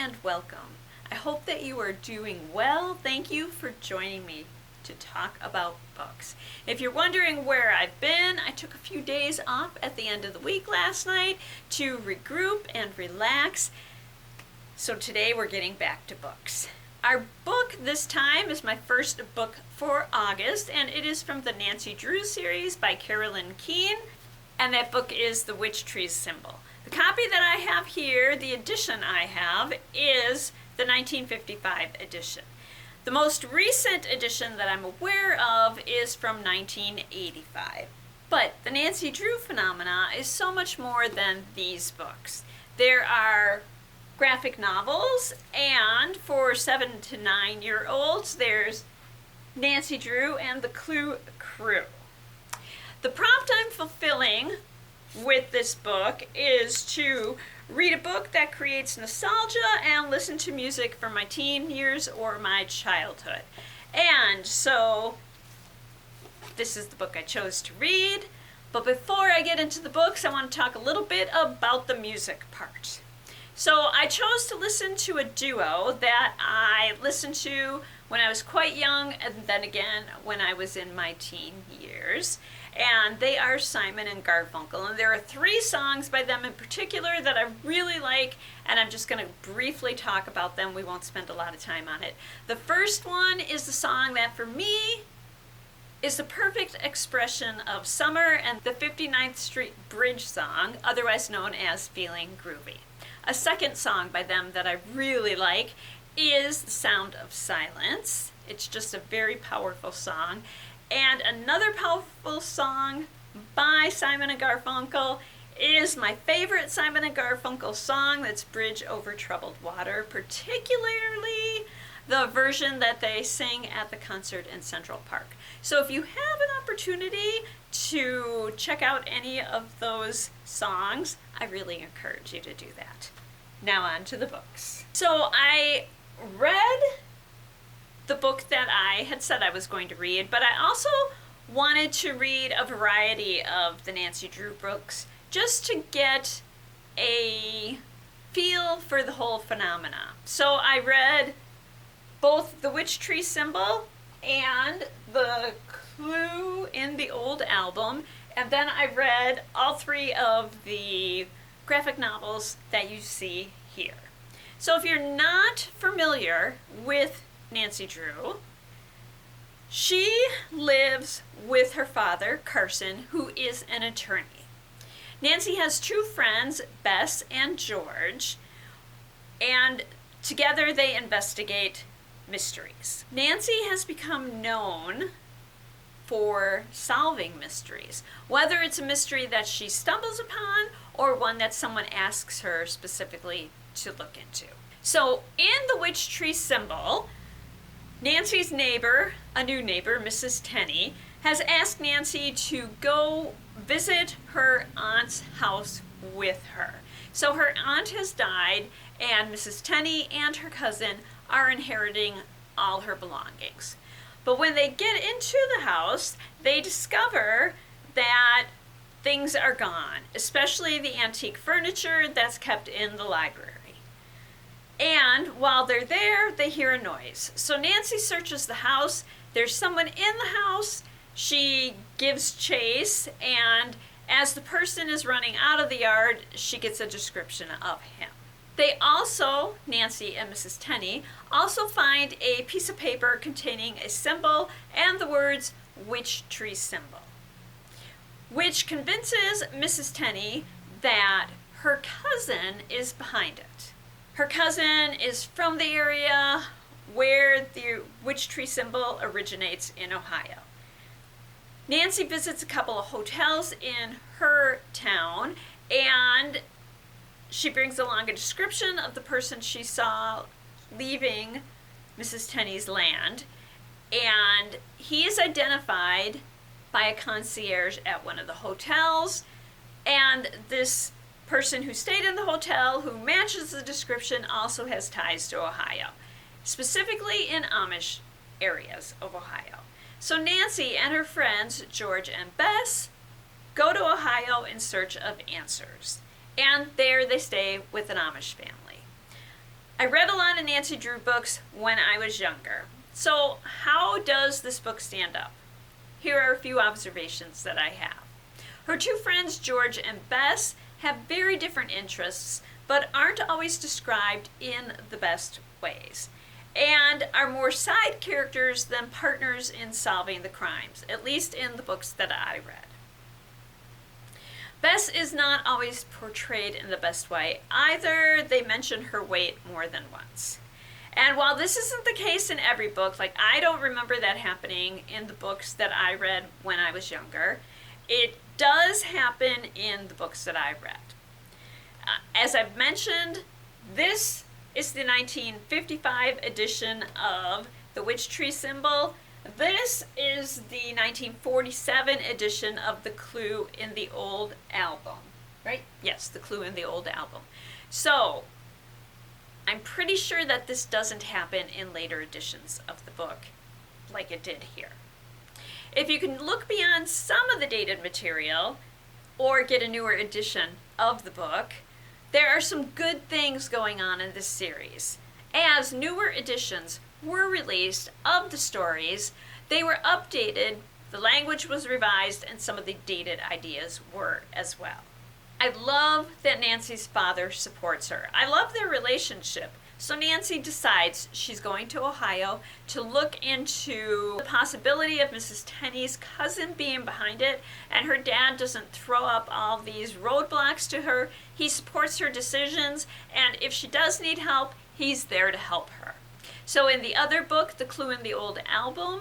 and welcome. I hope that you are doing well. Thank you for joining me to talk about books. If you're wondering where I've been, I took a few days off at the end of the week last night to regroup and relax. So today we're getting back to books. Our book this time is my first book for August, and it is from the Nancy Drew series by Carolyn Keene, and that book is The Witch Tree's Symbol. The copy that I have here, the edition I have, is the 1955 edition. The most recent edition that I'm aware of is from 1985. But the Nancy Drew phenomena is so much more than these books. There are graphic novels, and for 7 to 9-year-olds, there's Nancy Drew and the Clue Crew. The prompt I'm fulfilling with this book is to read a book that creates nostalgia and listen to music from my teen years or my childhood. And so this is the book I chose to read. But before I get into the books, I want to talk a little bit about the music part. So I chose to listen to a duo that I listened to when I was quite young, and then again when I was in my teen years. And they are Simon and Garfunkel. And there are 3 songs by them in particular that I really like, and I'm just going to briefly talk about them. We won't spend a lot of time on it. The first one is the song that for me is the perfect expression of summer, and the 59th Street Bridge song, otherwise known as Feeling Groovy. A second song by them that I really like is The Sound of Silence. It's just a very powerful song. And another powerful song by Simon and Garfunkel is my favorite Simon and Garfunkel song, that's Bridge Over Troubled Water, particularly the version that they sing at the concert in Central Park. So if you have an opportunity to check out any of those songs, I really encourage you to do that. Now on to the books. So I read the book that I had said I was going to read, but I also wanted to read a variety of the Nancy Drew books just to get a feel for the whole phenomena. So I read both The Witch Tree Symbol and The Clue in the Old Album, and then I read all 3 of the graphic novels that you see here. So if you're not familiar with Nancy Drew, she lives with her father, Carson, who is an attorney. Nancy has 2 friends, Bess and George, and together they investigate mysteries. Nancy has become known for solving mysteries, whether it's a mystery that she stumbles upon or one that someone asks her specifically to look into. So in The Witch Tree Symbol, Nancy's neighbor, a new neighbor, Mrs. Tenney, has asked Nancy to go visit her aunt's house with her. So her aunt has died, and Mrs. Tenney and her cousin are inheriting all her belongings. But when they get into the house, they discover that things are gone, especially the antique furniture that's kept in the library. And while they're there, they hear a noise. So Nancy searches the house. There's someone in the house. She gives chase, and as the person is running out of the yard, she gets a description of him. They also, Nancy and Mrs. Tenney, also find a piece of paper containing a symbol and the words Witch Tree Symbol, which convinces Mrs. Tenney that her cousin is behind it. Her cousin is from the area where the Witch Tree Symbol originates in Ohio. Nancy visits a couple of hotels in her town, and she brings along a description of the person she saw leaving Mrs. Tenney's land, and he is identified by a concierge at one of the hotels, and this person who stayed in the hotel who matches the description also has ties to Ohio, specifically in Amish areas of Ohio. So Nancy and her friends, George and Bess, go to Ohio in search of answers. And there they stay with an Amish family. I read a lot of Nancy Drew books when I was younger. So how does this book stand up? Here are a few observations that I have. Her two friends, George and Bess, have very different interests, but aren't always described in the best ways, and are more side characters than partners in solving the crimes, at least in the books that I read. Bess is not always portrayed in the best way either. They mention her weight more than once. And while this isn't the case in every book, like I don't remember that happening in the books that I read when I was younger, it does happen in the books that I read. As I've mentioned, this is the 1955 edition of The Witch Tree Symbol. This is the 1947 edition of The Clue in the Old Album, right? Yes, The Clue in the Old Album. So, I'm pretty sure that this doesn't happen in later editions of the book like it did here. If you can look beyond some of the dated material or get a newer edition of the book, there are some good things going on in this series. As newer editions were released of the stories, they were updated, the language was revised, and some of the dated ideas were as well. I love that Nancy's father supports her. I love their relationship. So Nancy decides she's going to Ohio to look into the possibility of Mrs. Tenney's cousin being behind it, and her dad doesn't throw up all these roadblocks to her. He supports her decisions, and if she does need help, he's there to help her. So in the other book, The Clue in the Old Album,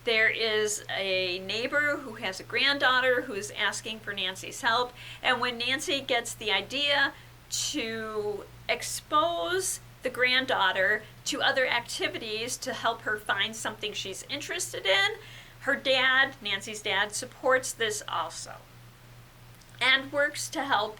there is a neighbor who has a granddaughter who's asking for Nancy's help, and when Nancy gets the idea to expose the granddaughter to other activities to help her find something she's interested in, her dad, Nancy's dad, supports this also and works to help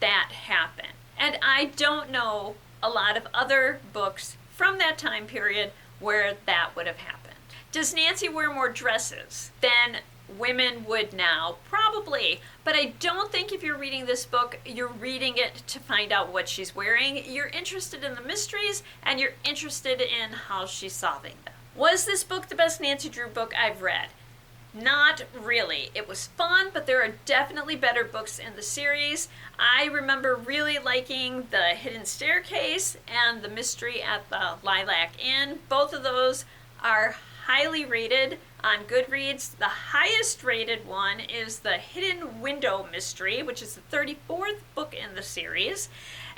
that happen. And I don't know a lot of other books from that time period where that would have happened. Does Nancy wear more dresses than women would now? Probably, but I don't think if you're reading this book, you're reading it to find out what she's wearing. You're interested in the mysteries, and you're interested in how she's solving them. Was this book the best Nancy Drew book I've read? Not really. It was fun, but there are definitely better books in the series. I remember really liking The Hidden Staircase and The Mystery at the Lilac Inn. Both of those are highly rated on Goodreads. The highest rated one is The Hidden Window Mystery, which is the 34th book in the series.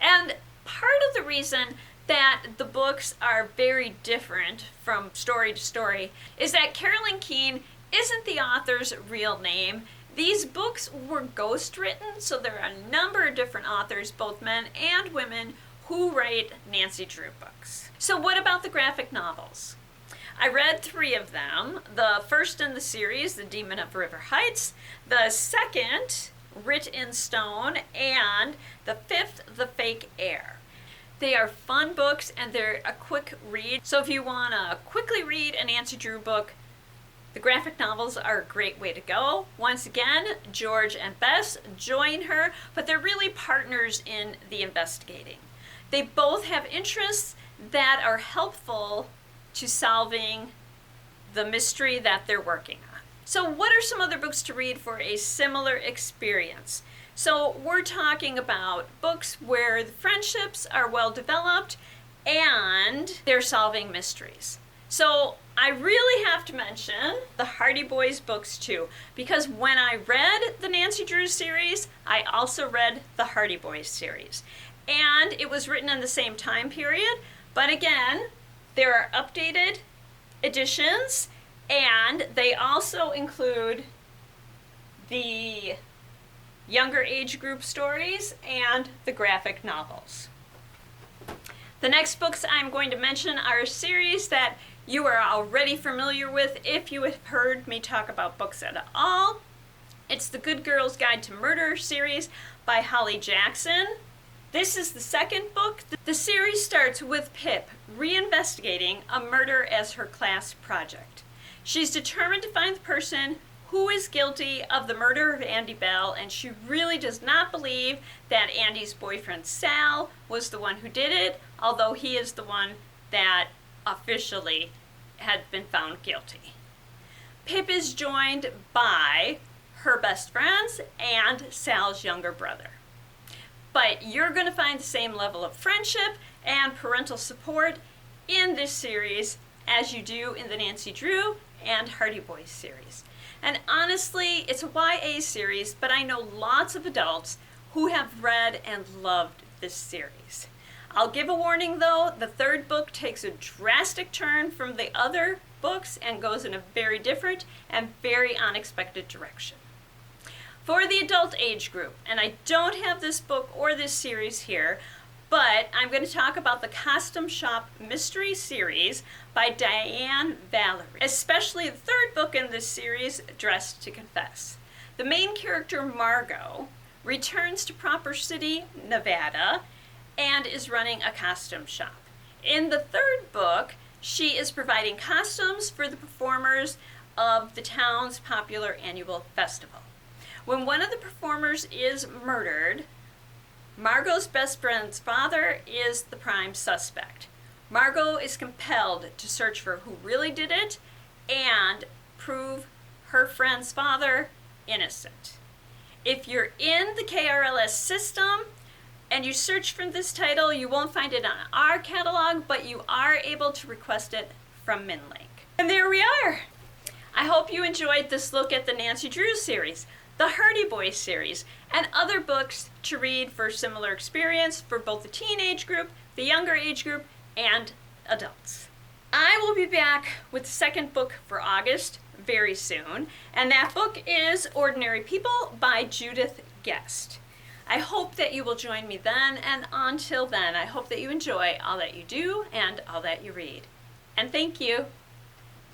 And part of the reason that the books are very different from story to story is that Carolyn Keene isn't the author's real name. These books were ghostwritten, so there are a number of different authors, both men and women, who write Nancy Drew books. So what about the graphic novels? I read 3 of them. The first in the series, The Demon of River Heights. The second, Writ in Stone. And the 5th, The Fake Heir. They are fun books and they're a quick read. So if you want to quickly read a Nancy Drew book, the graphic novels are a great way to go. Once again, George and Bess join her, but they're really partners in the investigating. They both have interests that are helpful to solving the mystery that they're working on. So what are some other books to read for a similar experience? So we're talking about books where the friendships are well developed and they're solving mysteries. So I really have to mention the Hardy Boys books too, because when I read the Nancy Drew series, I also read the Hardy Boys series. And it was written in the same time period, but again, there are updated editions, and they also include the younger age group stories and the graphic novels. The next books I'm going to mention are a series that you are already familiar with if you have heard me talk about books at all. It's the Good Girl's Guide to Murder series by Holly Jackson. This is the second book. The series starts with Pip reinvestigating a murder as her class project. She's determined to find the person who is guilty of the murder of Andy Bell, and she really does not believe that Andy's boyfriend Sal was the one who did it, although he is the one that officially had been found guilty. Pip is joined by her best friends and Sal's younger brother. But you're going to find the same level of friendship and parental support in this series as you do in the Nancy Drew and Hardy Boys series. And honestly, it's a YA series, but I know lots of adults who have read and loved this series. I'll give a warning though, the third book takes a drastic turn from the other books and goes in a very different and very unexpected direction. For the adult age group, and I don't have this book or this series here, but I'm going to talk about the Costume Shop Mystery Series by Diane Vallere, especially the third book in this series, Dressed to Confess. The main character, Margot, returns to Proper City, Nevada, and is running a costume shop. In the third book, she is providing costumes for the performers of the town's popular annual festival. When one of the performers is murdered, Margot's best friend's father is the prime suspect. Margot is compelled to search for who really did it and prove her friend's father innocent. If you're in the KRLS system and you search for this title, you won't find it on our catalog, but you are able to request it from MinLink. And there we are. I hope you enjoyed this look at the Nancy Drew series, the Hardy Boys series, and other books to read for similar experience for both the teenage group, the younger age group, and adults. I will be back with the second book for August very soon, and that book is Ordinary People by Judith Guest. I hope that you will join me then, and until then, I hope that you enjoy all that you do and all that you read. And thank you.